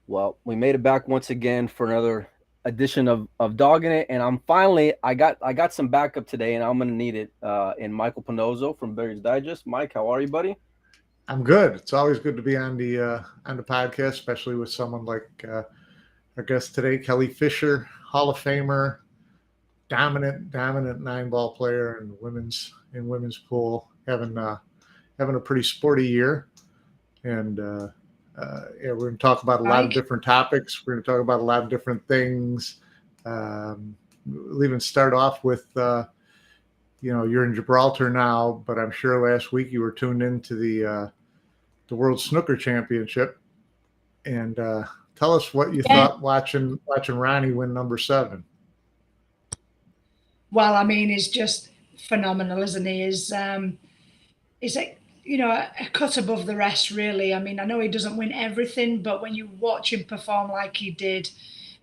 Well, we made it back once again for another edition of Dogging It, and I got some backup today, and I'm gonna need it. In Michael Panozzo from Bears Digest. Mike, how are you, buddy? I'm good. It's always good to be on the podcast, especially with someone like our guest today, Kelly Fisher, Hall of Famer, dominant nine ball player in women's pool, having a pretty sporty year, and yeah, we're going to talk about a lot of Mike? different topics. We're going to talk about a lot of different things. We'll even start off with. You're in Gibraltar now, but I'm sure last week you were tuned into the World Snooker Championship, and tell us what you thought watching Ronnie win number 7. Well, I mean, he's just phenomenal, isn't he? He's like, a cut above the rest, really. I mean, I know he doesn't win everything, but when you watch him perform like he did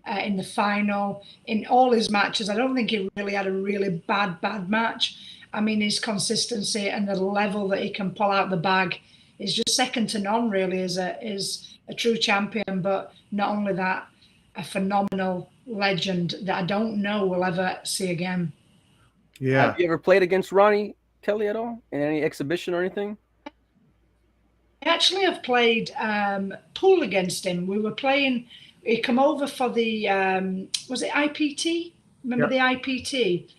in the final, in all his matches, I don't think he really had a really bad match. I mean, his consistency and the level that he can pull out the bag is just second to none, really, is a true champion. But not only that, a phenomenal legend that I don't know we'll ever see again. Yeah. Have you ever played against Ronnie Kelly at all in any exhibition or anything? I actually have played pool against him. We were playing. He come over for the was it IPT? Remember the IPT?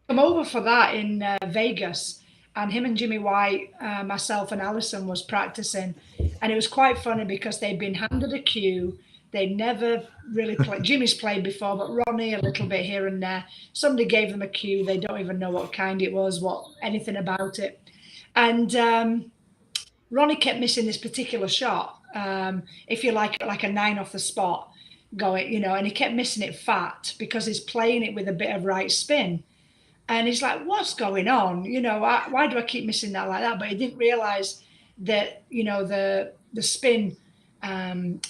Come over for that in Vegas, and him and Jimmy White, myself and Alison was practicing, and it was quite funny because they'd been handed a cue. They never really played. Jimmy's played before, but Ronnie a little bit here and there. Somebody gave them a cue. They don't even know what kind it was, anything about it. And Ronnie kept missing this particular shot. If you like a 9 off the spot going, and he kept missing it fat because he's playing it with a bit of right spin. And he's like, what's going on? Why do I keep missing that like that? But he didn't realize that, the spin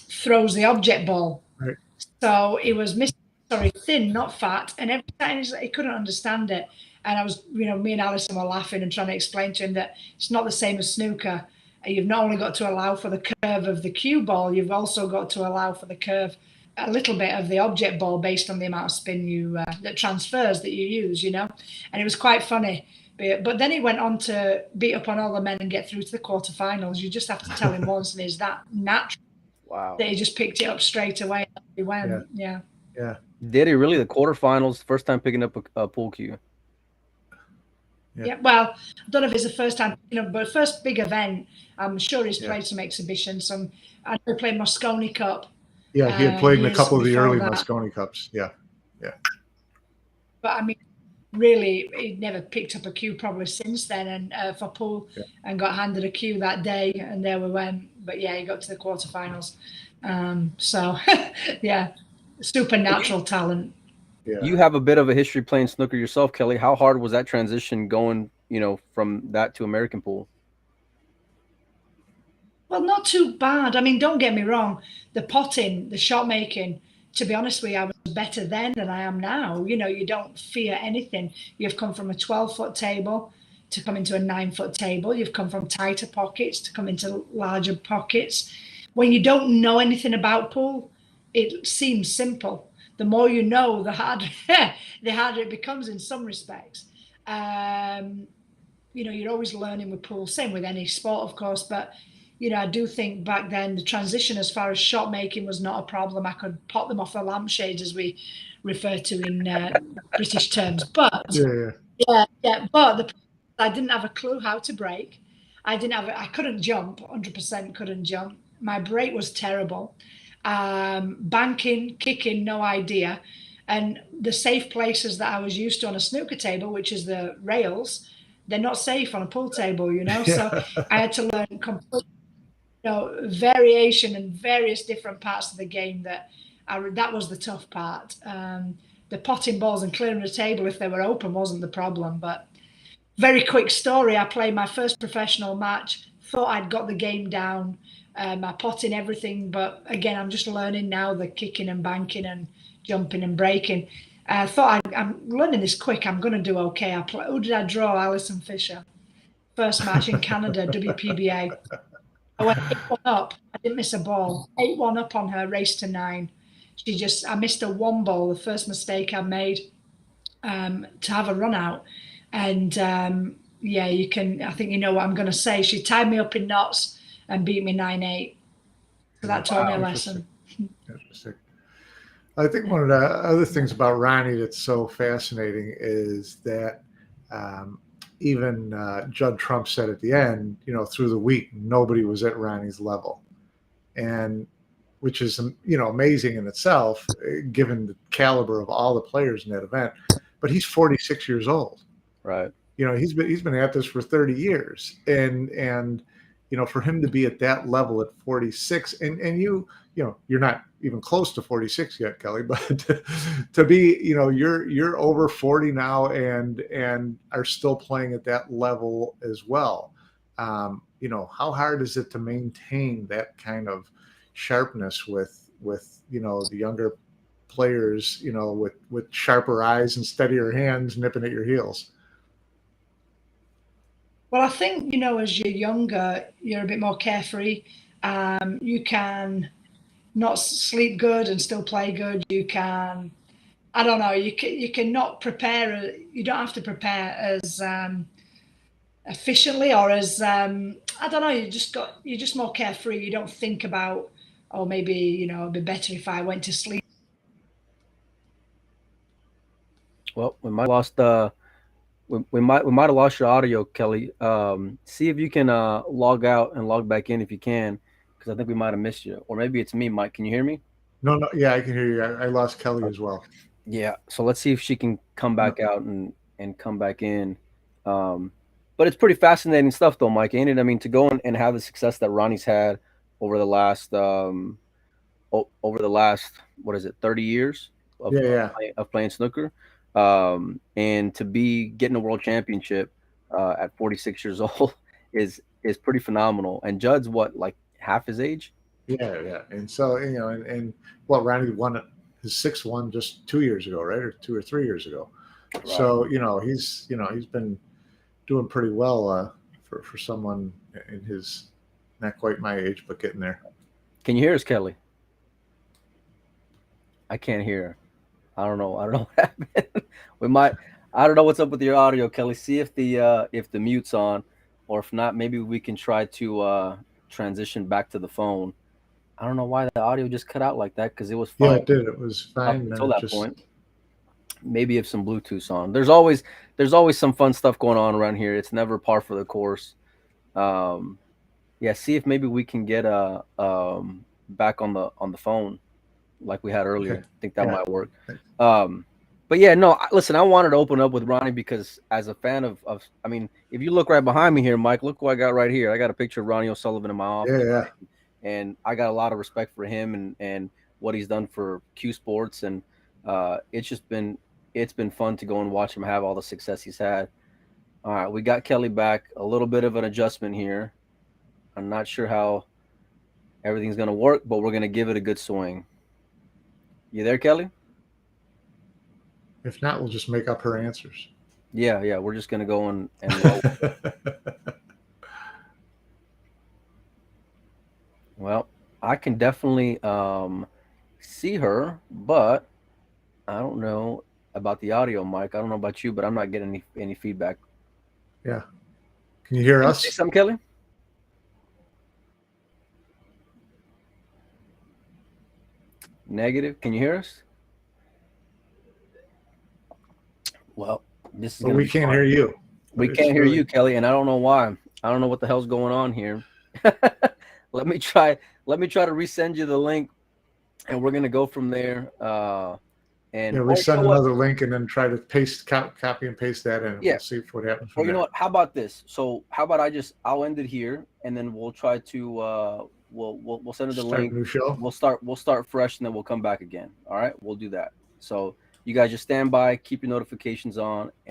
throws the object ball. Right. So he was missing, thin, not fat. And every time he couldn't understand it. And I was, me and Alison were laughing and trying to explain to him that it's not the same as snooker. You've not only got to allow for the curve of the cue ball, you've also got to allow for the curve, a little bit of the object ball based on the amount of spin that transfers that you use, And it was quite funny. But then he went on to beat up on all the men and get through to the quarterfinals. You just have to tell him once, and he's that natural. Wow. That he just picked it up straight away. He went, yeah. Did he really? The quarterfinals, first time picking up a pool cue. Yeah, well, I don't know if it's the first time, but first big event. I'm sure he's played some exhibitions. I know he played Moscone Cup. Yeah, he had played in a couple of the early Moscone Cups. Yeah. But I mean, really, he'd never picked up a cue probably since then, and for pool, and got handed a cue that day, and there we went. But yeah, he got to the quarterfinals. So yeah, supernatural talent. Yeah. You have a bit of a history playing snooker yourself, Kelly. How hard was that transition going, from that to American pool? Well, not too bad. I mean, don't get me wrong. The potting, the shot making, to be honest with you, I was better then than I am now. You don't fear anything. You've come from a 12-foot table to come into a 9-foot table. You've come from tighter pockets to come into larger pockets. When you don't know anything about pool, it seems simple. The more you know, the harder it becomes in some respects. You're always learning with pool, same with any sport, of course, but I do think back then the transition as far as shot making was not a problem. I could pop them off the lampshades, as we refer to in British terms. But but I didn't have a clue how to break. I couldn't jump, 100% couldn't jump. My break was terrible. Banking, kicking, no idea. And the safe places that I was used to on a snooker table, which is the rails, they're not safe on a pool table, So I had to learn complete, variation and various different parts of the game. That was the tough part. The potting balls and clearing the table if they were open wasn't the problem. But very quick story. I played my first professional match. Thought I'd got the game down. My potting, everything, but again, I'm just learning now the kicking and banking and jumping and breaking. I thought I'm learning this quick. I'm going to do okay. Who did I draw? Alison Fisher. First match in Canada, WPBA. I went 8-1 up. I didn't miss a ball. 8-1 up on her, race to 9. I missed a 1 ball, the first mistake I made to have a run out. And yeah, I think you know what I'm going to say. She tied me up in knots and beat me 9-8. So that taught me a lesson. Interesting. I think one of the other things about Ronnie that's so fascinating is that even Judd Trump said at the end, through the week, nobody was at Ronnie's level. And which is, amazing in itself, given the caliber of all the players in that event. But he's 46 years old. Right. He's been at this for 30 years. And for him to be at that level at 46, and you're not even close to 46 yet, Kelly, but to be, you're over 40 now and are still playing at that level as well. How hard is it to maintain that kind of sharpness with the younger players, with sharper eyes and steadier hands nipping at your heels? Well, I think, as you're younger, you're a bit more carefree. You can not sleep good and still play good. You can, I don't know, you can not prepare. You don't have to prepare as efficiently or as I don't know. You're just more carefree. You don't think about, oh, maybe it'd be better if I went to sleep. Well, we might have lost we might have lost your audio, Kelly. See if you can log out and log back in if you can, because I think we might have missed you, or maybe it's me, Mike. Can you hear me? No, yeah, I can hear you. I lost Kelly as well. Yeah, so let's see if she can come back out and come back in. But it's pretty fascinating stuff, though, Mike, ain't it? I mean, to go and have the success that Ronnie's had over the last what is it, 30 years of, of playing snooker, and to be getting a world championship at 46 years old is pretty phenomenal. And Judd's what, like half his age? Yeah. And so, and what, Ronnie won his sixth one just 2 years ago, right? Or 2 or 3 years ago. Right. So, he's been doing pretty well for someone in his, not quite my age, but getting there. Can you hear us, Kelly? I can't hear. I don't know what happened. I don't know what's up with your audio, Kelly. See if the mute's on, or if not, maybe we can try to transition back to the phone. I don't know why the audio just cut out like that, because it was fine. Yeah, it did. It was fine until that point. Maybe if some Bluetooth's on. There's always some fun stuff going on around here. It's never par for the course. Yeah, see if maybe we can get back on the phone like we had earlier. Okay. I think that might work. But yeah, no, listen, I wanted to open up with Ronnie because as a fan of I mean, if you look right behind me here, Mike, look what I got right here. I got a picture of Ronnie O'Sullivan in my office. Yeah. And I got a lot of respect for him and what he's done for Q Sports. And it's been fun to go and watch him have all the success he's had. All right, we got Kelly back. A little bit of an adjustment here. I'm not sure how everything's going to work, but we're going to give it a good swing. You there, Kelly? If not, we'll just make up her answers. Yeah. We're just going to go and roll. Well, I can definitely see her, but I don't know about the audio, Mike. I don't know about you, but I'm not getting any feedback. Yeah. Can you hear us? Say something, Kelly? Negative. Can you hear us? Well, this is. We can't hear you. We can't hear you, Kelly, and I don't know why. I don't know what the hell's going on here. Let me try to resend you the link, and we're gonna go from there. And resend another link and then try to copy and paste that in. Yeah. We'll see what happens. Well, you know what? How about this? So how about I'll end it here, and then we'll try to we'll send her the link. A new show. We'll start fresh, and then we'll come back again. All right, we'll do that. So you guys just stand by, keep your notifications on, and